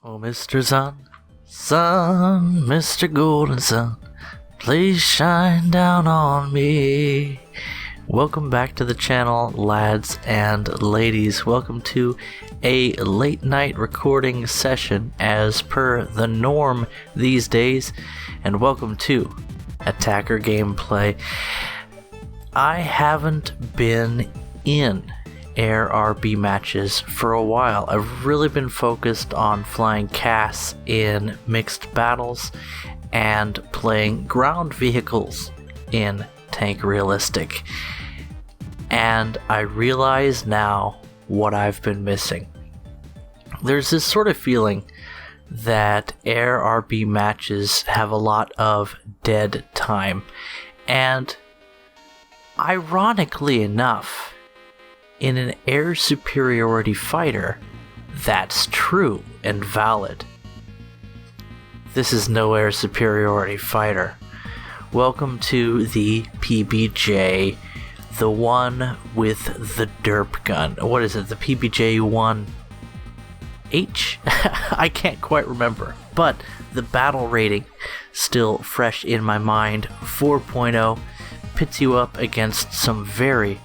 Oh, Mr. Sun, Sun, Mr. Golden Sun, please shine down on me. Welcome back to the channel, lads and ladies. Welcome to a late night recording session as per the norm these days, and welcome to Attacker Gameplay. I haven't been in air RB matches for a while. I've really been focused on flying CAS in mixed battles and playing ground vehicles in Tank Realistic. And I realize now what I've been missing. There's this sort of feeling that air RB matches have a lot of dead time. And ironically enough, in an air superiority fighter, that's true and valid. This is no air superiority fighter. Welcome to the PBJ, the one with the derp gun. What is it, the PBJ-1H? I can't quite remember, but the battle rating still fresh in my mind. 4.0 pits you up against some very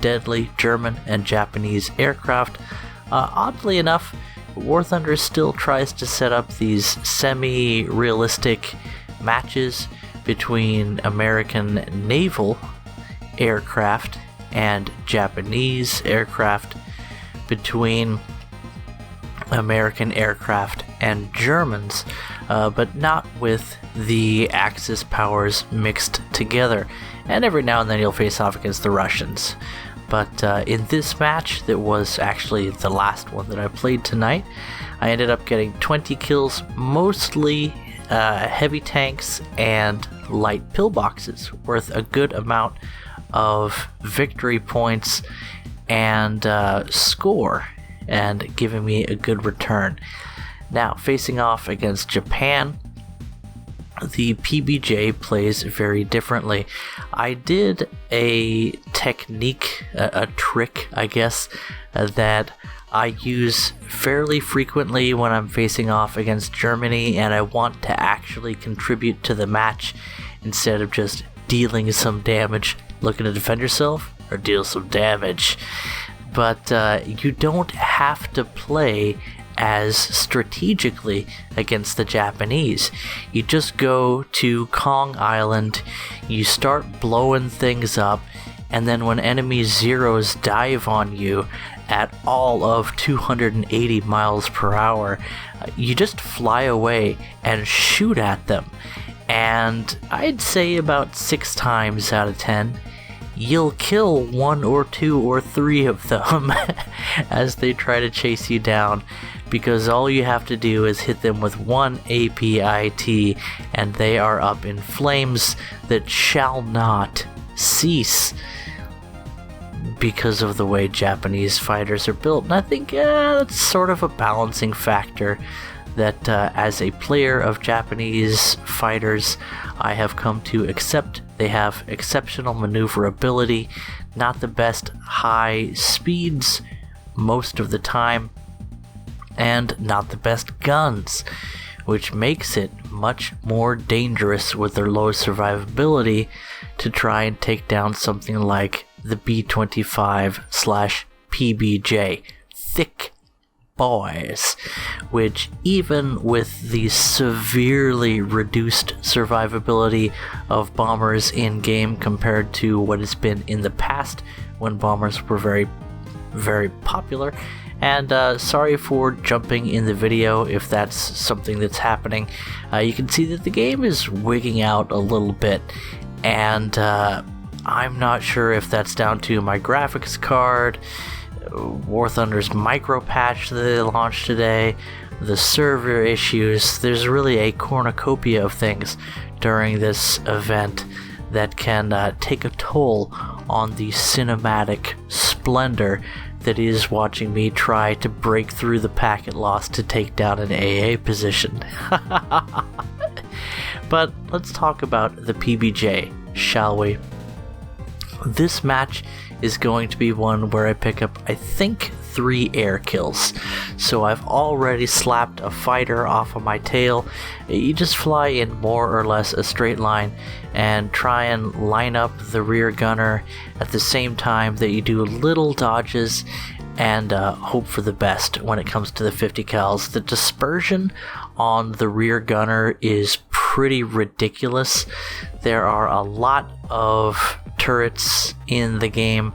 deadly German and Japanese aircraft. Oddly enough, War Thunder still tries to set up these semi-realistic matches between American naval aircraft and Japanese aircraft, between American aircraft and Germans, but not with the Axis powers mixed together. And every now and then you'll face off against the Russians. But in this match, that was actually the last one that I played tonight, I ended up getting 20 kills, mostly heavy tanks and light pillboxes, worth a good amount of victory points and score, and giving me a good return. Now, facing off against Japan, the PBJ plays very differently. I did a technique, a trick, I guess, that I use fairly frequently when I'm facing off against Germany and I want to actually contribute to the match instead of just dealing some damage. Looking to defend yourself or deal some damage. But you don't have to play as strategically against the Japanese. You just go to Kong Island, you start blowing things up, and then when enemy zeros dive on you at all of 280 miles per hour, you just fly away and shoot at them. And I'd say about 6 times out of 10, you'll kill 1 or 2 or 3 of them as they try to chase you down, because all you have to do is hit them with 1 APIT and they are up in flames that shall not cease because of the way Japanese fighters are built. And I think that's sort of a balancing factor that as a player of Japanese fighters, I have come to accept. They have exceptional maneuverability, not the best high speeds most of the time, and not the best guns, which makes it much more dangerous with their low survivability to try and take down something like the B-25/PBJ. Thick boys, which even with the severely reduced survivability of bombers in game compared to what has been in the past when bombers were very popular. And sorry for jumping in the video if that's something that's happening. You can see that the game is wigging out a little bit, and I'm not sure if that's down to my graphics card, War Thunder's micro patch that they launched today, the server issues. There's really a cornucopia of things during this event that can take a toll on the cinematic splendor that is watching me try to break through the packet loss to take down an AA position. But let's talk about the PBJ, shall we? This match is going to be one where I pick up, I think, 3 air kills. So I've already slapped a fighter off of my tail. You just fly in more or less a straight line and try and line up the rear gunner at the same time that you do little dodges and hope for the best when it comes to the 50 cals. The dispersion on the rear gunner is pretty ridiculous. There are a lot of turrets in the game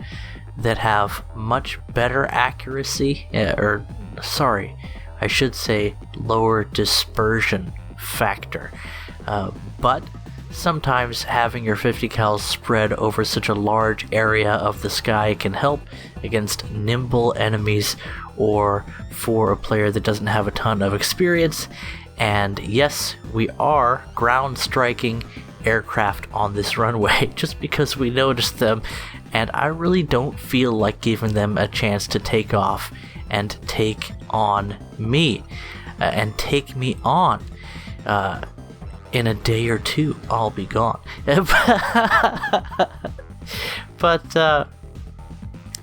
that have much better accuracy, I should say lower dispersion factor. But sometimes having your 50 cals spread over such a large area of the sky can help against nimble enemies or for a player that doesn't have a ton of experience. And yes, we are ground striking aircraft on this runway just because we noticed them, and I really don't feel like giving them a chance to take off and take on me and take me on. In a day or two, I'll be gone. But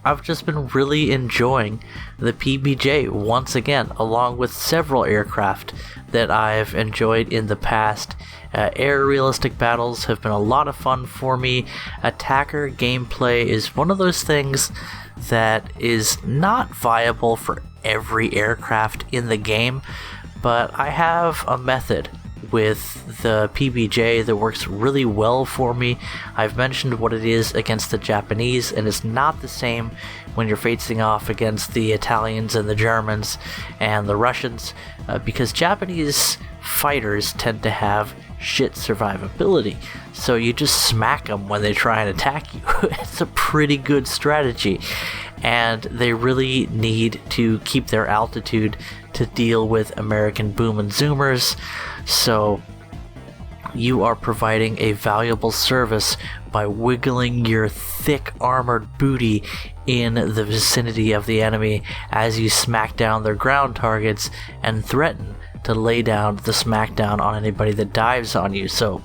I've just been really enjoying the PBJ once again, along with several aircraft that I've enjoyed in the past. Air realistic battles have been a lot of fun for me. Attacker gameplay is one of those things that is not viable for every aircraft in the game, but I have a method with the PBJ that works really well for me. I've mentioned what it is against the Japanese, and it's not the same when you're facing off against the Italians and the Germans and the Russians, because Japanese fighters tend to have shit survivability, so you just smack them when they try and attack you. It's a pretty good strategy, and they really need to keep their altitude to deal with American boom and zoomers. So you are providing a valuable service by wiggling your thick armored booty in the vicinity of the enemy as you smack down their ground targets and threaten to lay down the smackdown on anybody that dives on you. So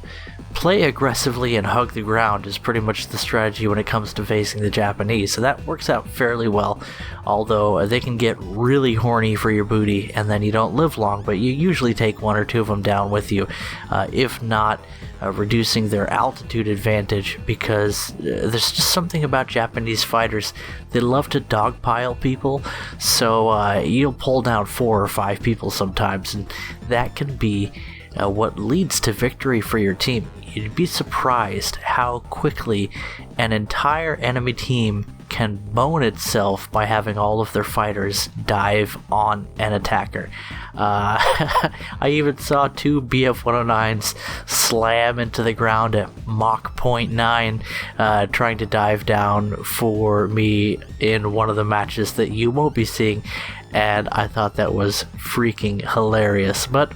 play aggressively and hug the ground is pretty much the strategy when it comes to facing the Japanese. So that works out fairly well, although they can get really horny for your booty and then you don't live long, but you usually take 1 or 2 of them down with you, if not reducing their altitude advantage, because there's just something about Japanese fighters. They love to dogpile people, so you'll pull down 4 or 5 people sometimes, and that can be what leads to victory for your team. You'd be surprised how quickly an entire enemy team can bone itself by having all of their fighters dive on an attacker. I even saw 2 BF-109s slam into the ground at Mach 0.9, trying to dive down for me in one of the matches that you won't be seeing, and I thought that was freaking hilarious. But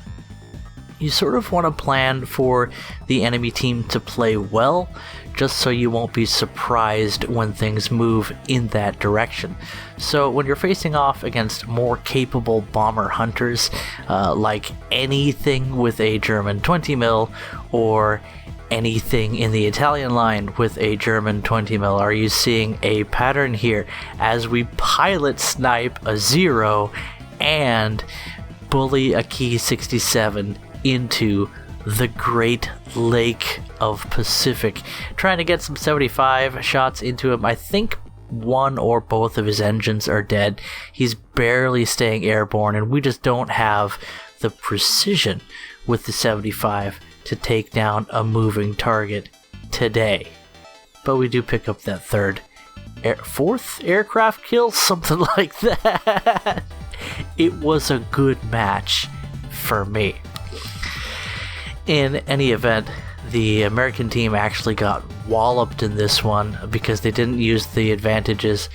you sort of want to plan for the enemy team to play well, just so you won't be surprised when things move in that direction. So when you're facing off against more capable bomber hunters, like anything with a German 20mm or anything in the Italian line with a German 20mm, are you seeing a pattern here as we pilot snipe a 0 and bully a Key 67 into the Great Lake of Pacific, trying to get some 75 shots into him. I think 1 or both of his engines are dead. He's barely staying airborne, and we just don't have the precision with the 75 to take down a moving target today. But we do pick up that 4th aircraft kill, something like that. It was a good match for me. In any event, the American team actually got walloped in this one because they didn't use the advantages,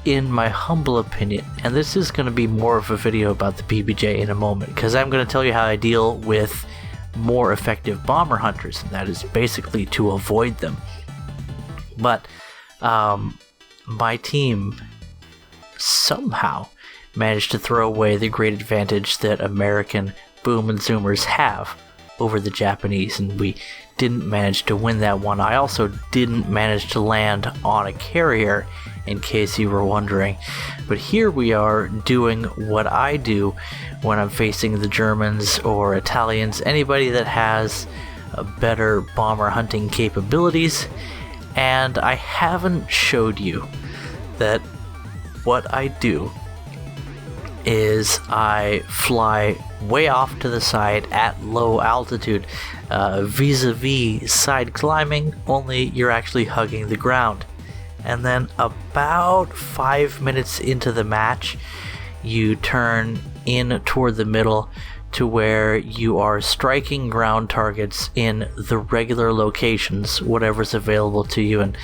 in my humble opinion. And this is going to be more of a video about the PBJ in a moment, because I'm going to tell you how I deal with more effective bomber hunters, and that is basically to avoid them. But my team somehow managed to throw away the great advantage that American boom and zoomers have over the Japanese, and we didn't manage to win that one. I also didn't manage to land on a carrier, in case you were wondering. But here we are doing what I do when I'm facing the Germans or Italians, anybody that has better bomber hunting capabilities. And I haven't showed you that what I do is I fly way off to the side at low altitude, vis-a-vis side climbing, only you're actually hugging the ground. And then about 5 minutes into the match, you turn in toward the middle to where you are striking ground targets in the regular locations, whatever's available to you. And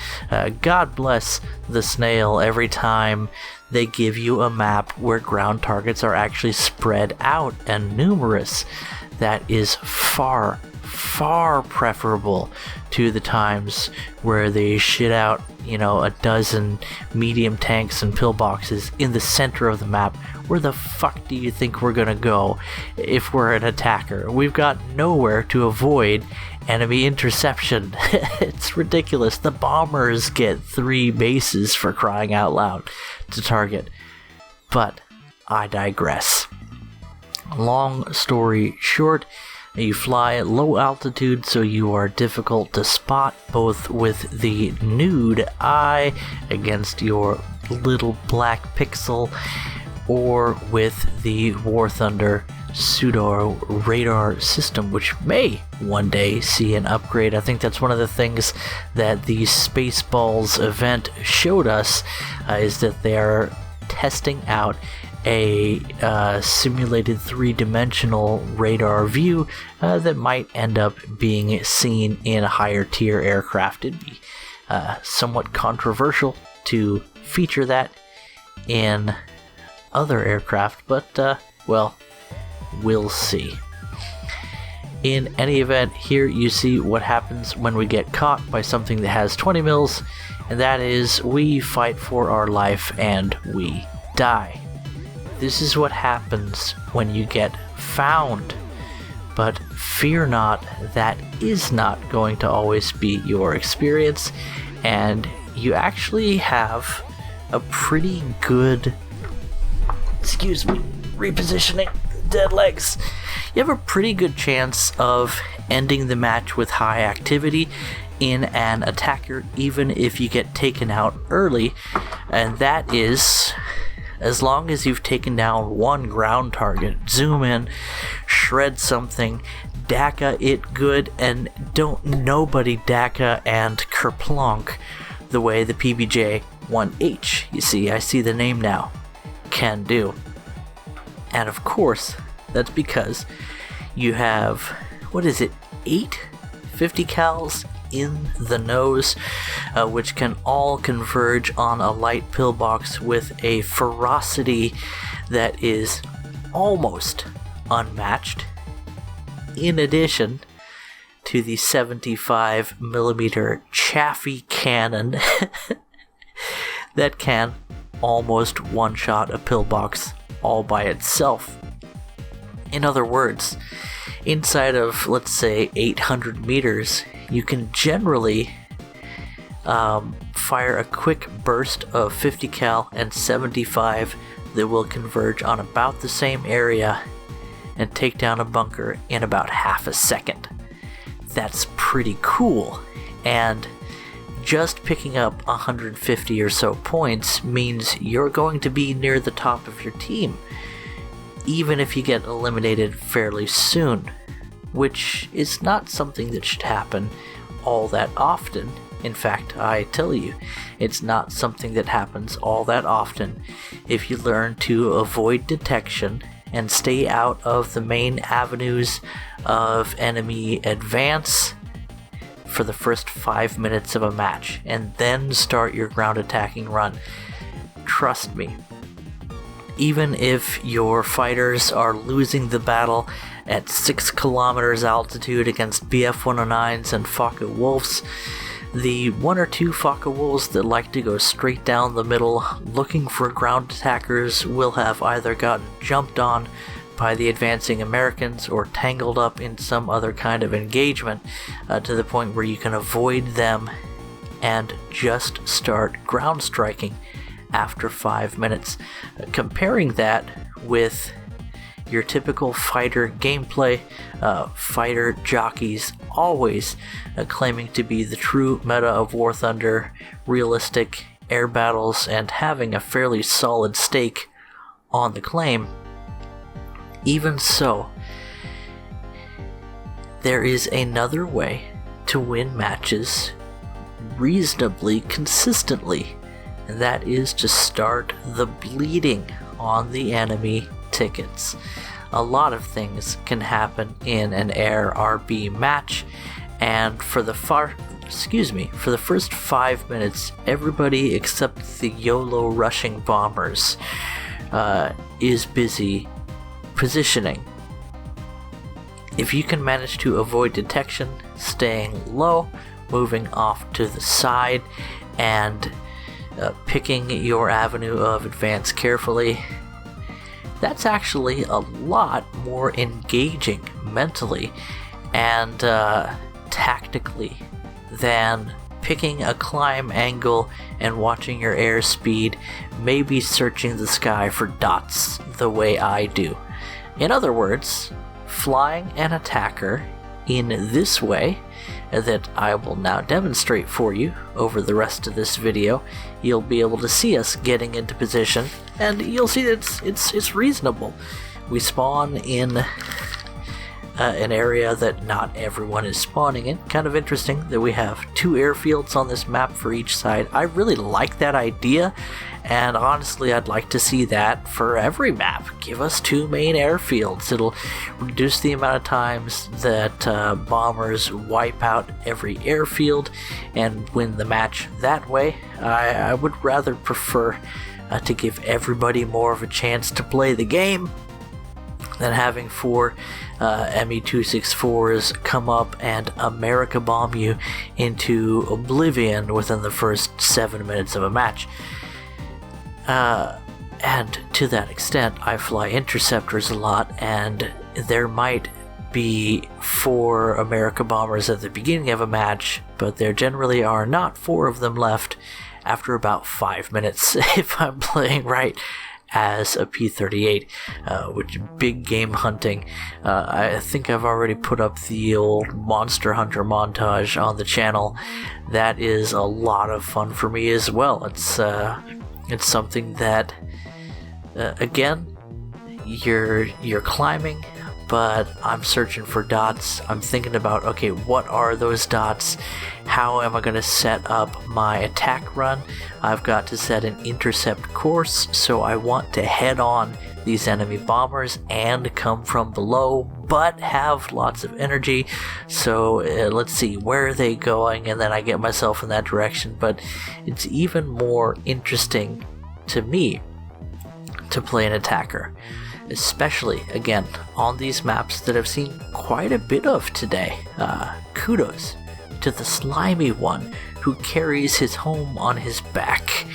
God bless the snail every time they give you a map where ground targets are actually spread out and numerous. That is far, far preferable to the times where they shit out, a dozen medium tanks and pillboxes in the center of the map. Where the fuck do you think we're gonna go if we're an attacker? We've got nowhere to avoid enemy interception. It's ridiculous. The bombers get 3 bases, for crying out loud, to target. But I digress. Long story short, you fly at low altitude, so you are difficult to spot, both with the nude eye against your little black pixel, or with the War Thunder pseudo radar system, which may one day see an upgrade. I think that's one of the things that the Spaceballs event showed us, is that they're testing out a simulated 3-dimensional radar view that might end up being seen in a higher tier aircraft. It'd be somewhat controversial to feature that in other aircraft, but well, we'll see. In any event, here you see what happens when we get caught by something that has 20 mils, and that is we fight for our life and we die. This is what happens when you get found. But fear not, that is not going to always be your experience, and you actually have a pretty good, repositioning, dead legs. You have a pretty good chance of ending the match with high activity in an attacker, even if you get taken out early, and that is as long as you've taken down one ground target. Zoom in, shred something, DACA it good, and don't nobody DACA and kerplonk the way the PBJ 1H, you see, I see the name now, can do. And of course, that's because you have, 8 50 cals in the nose, which can all converge on a light pillbox with a ferocity that is almost unmatched, in addition to the 75mm Chaffee cannon that can almost one-shot a pillbox all by itself. In other words, inside of, let's say, 800 meters, you can generally fire a quick burst of 50 cal and 75 that will converge on about the same area and take down a bunker in about half a second. That's pretty cool, and just picking up 150 or so points means you're going to be near the top of your team, even if you get eliminated fairly soon, which is not something that should happen all that often. In fact, I tell you, it's not something that happens all that often if you learn to avoid detection and stay out of the main avenues of enemy advance for the first 5 minutes of a match, and then start your ground attacking run. Trust me, even if your fighters are losing the battle at 6 kilometers altitude against BF-109s and Focke-Wulfs, the 1 or 2 Focke-Wulfs that like to go straight down the middle looking for ground attackers will have either gotten jumped on, by the advancing Americans or tangled up in some other kind of engagement to the point where you can avoid them and just start ground striking after 5 minutes. Comparing that with your typical fighter gameplay, fighter jockeys always claiming to be the true meta of War Thunder, realistic air battles, and having a fairly solid stake on the claim. Even so, there is another way to win matches reasonably consistently, and that is to start the bleeding on the enemy tickets. A lot of things can happen in an air RB match, and for the first 5 minutes, everybody except the YOLO rushing bombers is busy positioning. If you can manage to avoid detection, staying low, moving off to the side, and picking your avenue of advance carefully, that's actually a lot more engaging mentally and tactically than picking a climb angle and watching your airspeed, maybe searching the sky for dots the way I do. In other words, flying an attacker in this way that I will now demonstrate for you over the rest of this video. You'll be able to see us getting into position, and you'll see that it's reasonable. We spawn in an area that not everyone is spawning in. Kind of interesting that we have 2 airfields on this map for each side. I really like that idea, and honestly I'd like to see that for every map. Give us 2 main airfields. It'll reduce the amount of times that bombers wipe out every airfield and win the match that way. I would rather prefer to give everybody more of a chance to play the game than having 4 ME-264s come up and America bomb you into oblivion within the first 7 minutes of a match. And to that extent, I fly interceptors a lot, and there might be 4 America bombers at the beginning of a match, but there generally are not 4 of them left after about 5 minutes if I'm playing right as a P-38, which big game hunting. I think I've already put up the old Monster Hunter montage on the channel. That is a lot of fun for me as well. It's something that, again, you're climbing, but I'm searching for dots. I'm thinking about, okay, what are those dots? How am I going to set up my attack run? I've got to set an intercept course, so I want to head on these enemy bombers and come from below, but have lots of energy. So let's see, where are they going? And then I get myself in that direction. But it's even more interesting to me to play an attacker, especially, again, on these maps that I've seen quite a bit of today. Kudos to the slimy one who carries his home on his back.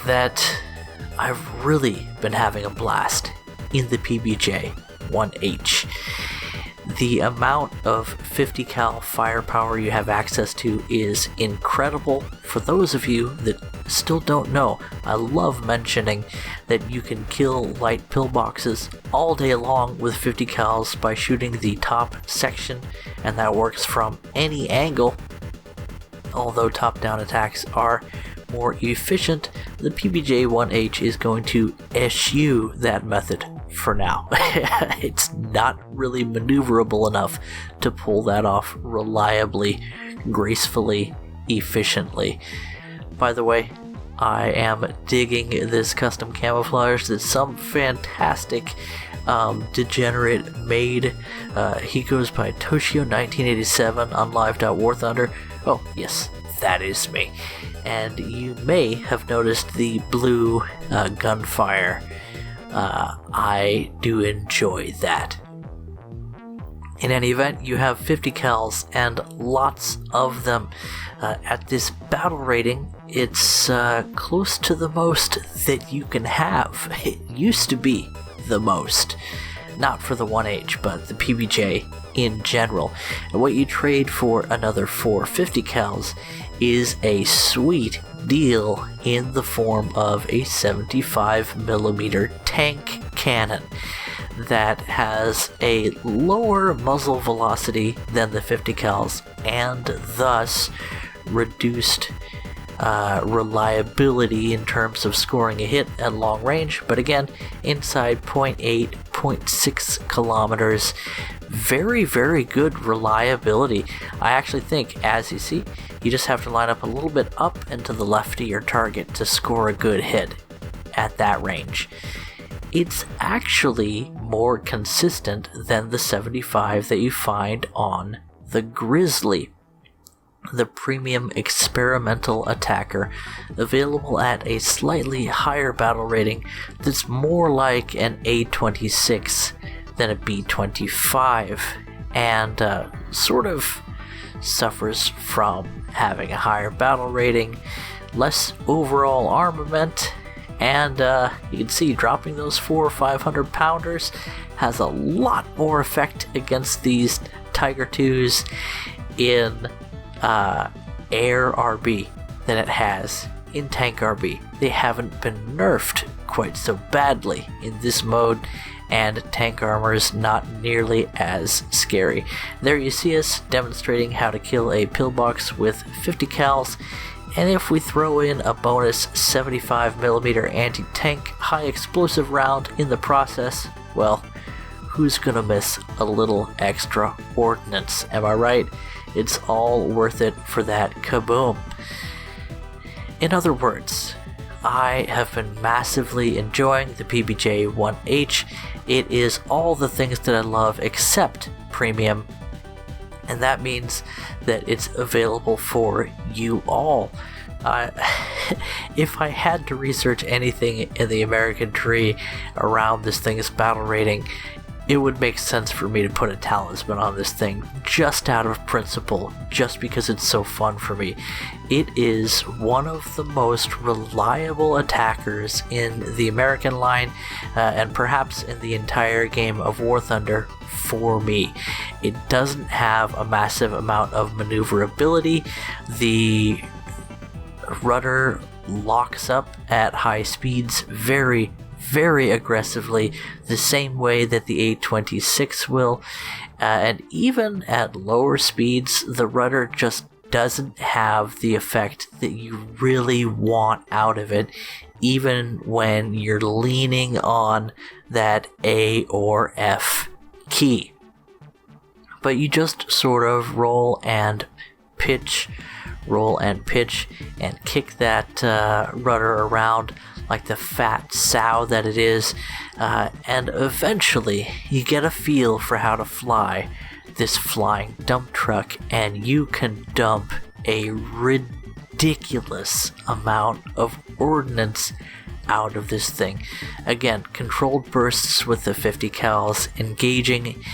That I've really been having a blast in the PBJ 1H. The amount of 50 cal firepower you have access to is incredible. For those of you that still don't know, I love mentioning that you can kill light pillboxes all day long with 50 cals by shooting the top section, and that works from any angle. Although top-down attacks are more efficient, the PBJ 1H is going to eschew that method for now. It's not really maneuverable enough to pull that off reliably, gracefully, efficiently. By the way, I am digging this custom camouflage that some fantastic degenerate made. He goes by Toshio1987 on live.warthunder. Oh, yes, that is me. And you may have noticed the blue gunfire. I do enjoy that. In any event, you have 50 cals and lots of them. At this battle rating, it's close to the most that you can have. It used to be the most. Not for the 1H, but the PBJ in general. And what you trade for another 450 cals is a sweet deal in the form of a 75mm tank cannon that has a lower muzzle velocity than the 50 cals and thus reduced reliability in terms of scoring a hit at long range, but again, inside 0.8, 0.6 kilometers, very, very good reliability. I actually think, as you see, you just have to line up a little bit up and to the left of your target to score a good hit at that range. It's actually more consistent than the 75 that you find on the Grizzly, the premium experimental attacker, available at a slightly higher battle rating that's more like an A26 than a B25, and sort of suffers from having a higher battle rating, less overall armament, and you can see dropping those 400 or 500 pounders has a lot more effect against these Tiger 2s in air RB than it has in tank RB. They haven't been nerfed quite so badly in this mode, and tank armor is not nearly as scary. There you see us demonstrating how to kill a pillbox with 50 cals, and if we throw in a bonus 75mm anti-tank high explosive round in the process, well, who's gonna miss a little extra ordnance, am I right? It's all worth it for that kaboom. In other words, I have been massively enjoying the PBJ 1H. It is all the things that I love except premium, and that means that it's available for you all. If I had to research anything in the American tree around this thing's battle rating, it would make sense for me to put a talisman on this thing just out of principle, just because it's so fun for me. It is one of the most reliable attackers in the American line, and perhaps in the entire game of War Thunder for me. It doesn't have a massive amount of maneuverability. The rudder locks up at high speeds very, very aggressively, the same way that the A26 will, and even at lower speeds, the rudder just doesn't have the effect that you really want out of it, even when you're leaning on that A or F key. But you just sort of roll and pitch, and kick that rudder around like the fat sow that it is, and eventually you get a feel for how to fly this flying dump truck, and you can dump a ridiculous amount of ordnance out of this thing. Again, controlled bursts with the 50 cals, engaging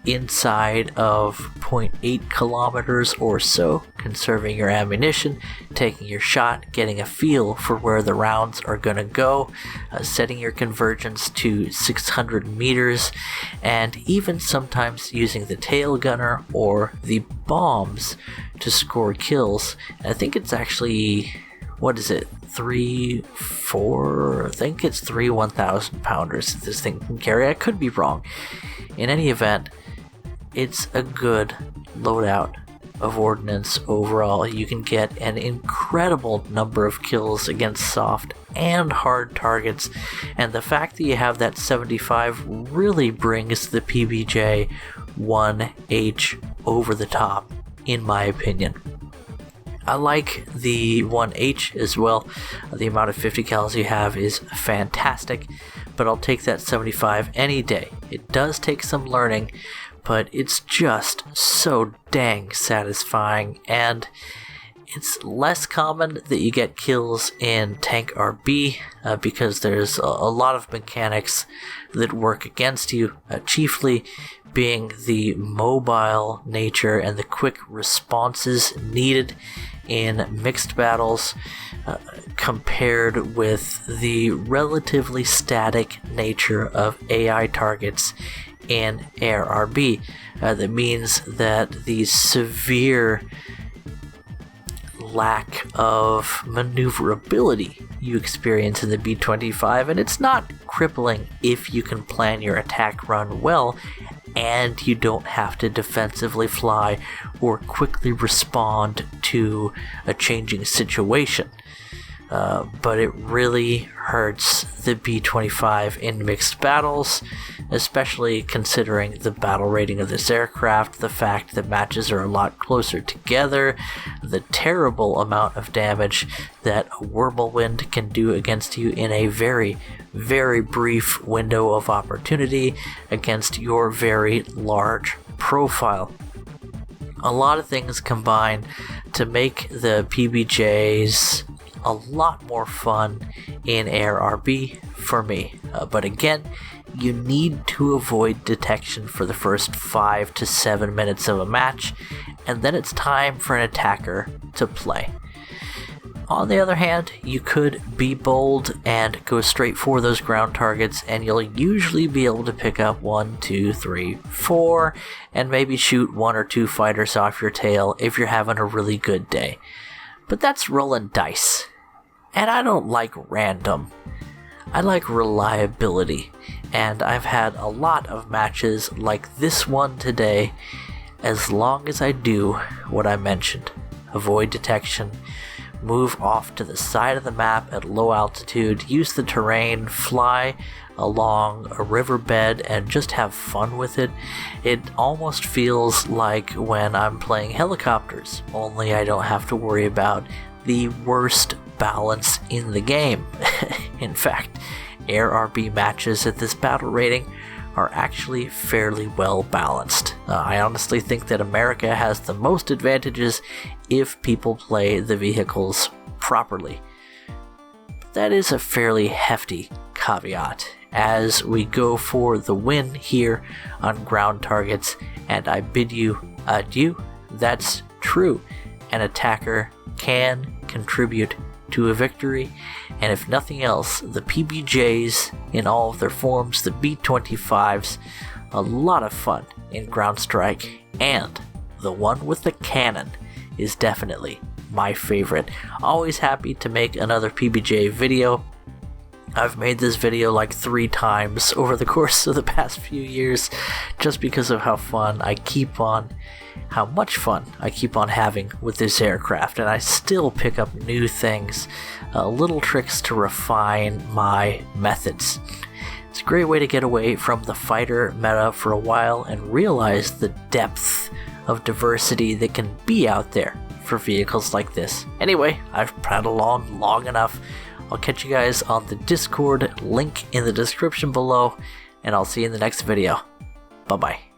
inside of 0.8 kilometers or so, conserving your ammunition, taking your shot, getting a feel for where the rounds are going to go, setting your convergence to 600 meters, and even sometimes using the tail gunner or the bombs to score kills. And I think it's actually, what is it, 3 1,000 pounders that this thing can carry. I could be wrong. In any event, it's a good loadout of ordnance overall. You can get an incredible number of kills against soft and hard targets, and the fact that you have that 75 really brings the PBJ 1H over the top, in my opinion. I like the 1H as well. The amount of 50 cals you have is fantastic, but I'll take that 75 any day. It does take some learning, but it's just so dang satisfying, and it's less common that you get kills in tank RB because there's a lot of mechanics that work against you, chiefly being the mobile nature and the quick responses needed in mixed battles compared with the relatively static nature of AI targets in ARB. That means that the severe lack of maneuverability you experience in the B-25, and it's not crippling if you can plan your attack run well and you don't have to defensively fly or quickly respond to a changing situation. But it really hurts the B-25 in mixed battles, especially considering the battle rating of this aircraft, the fact that matches are a lot closer together, the terrible amount of damage that a whirlwind can do against you in a very, very brief window of opportunity against your very large profile. A lot of things combine to make the PBJs a lot more fun in ARB for me. But again, you need to avoid detection for the first 5 to 7 minutes of a match, and then it's time for an attacker to play. On the other hand, you could be bold and go straight for those ground targets, and you'll usually be able to pick up 1, 2, 3, 4, and maybe shoot 1 or 2 fighters off your tail if you're having a really good day. But that's rolling dice. And I don't like random. I like reliability. And I've had a lot of matches like this one today, as long as I do what I mentioned. Avoid detection, move off to the side of the map at low altitude, use the terrain, fly along a riverbed, and just have fun with it. It almost feels like when I'm playing helicopters, only I don't have to worry about the worst balance in the game. In fact, ARB matches at this battle rating are actually fairly well balanced. I honestly think that America has the most advantages if people play the vehicles properly. But that is a fairly hefty caveat as we go for the win here on ground targets, and I bid you adieu. That's true. An attacker can contribute to a victory, and if nothing else, the PBJs in all of their forms, the B-25s, a lot of fun in ground strike, and the one with the cannon is definitely my favorite. Always happy to make another PBJ video. I've made this video like 3 times over the course of the past few years just because of how much fun I keep on having with this aircraft, and I still pick up new things, little tricks to refine my methods. It's a great way to get away from the fighter meta for a while and realize the depth of diversity that can be out there for vehicles like this. Anyway, I've prattled on long enough. I'll catch you guys on the Discord, link in the description below, and I'll see you in the next video. Bye bye.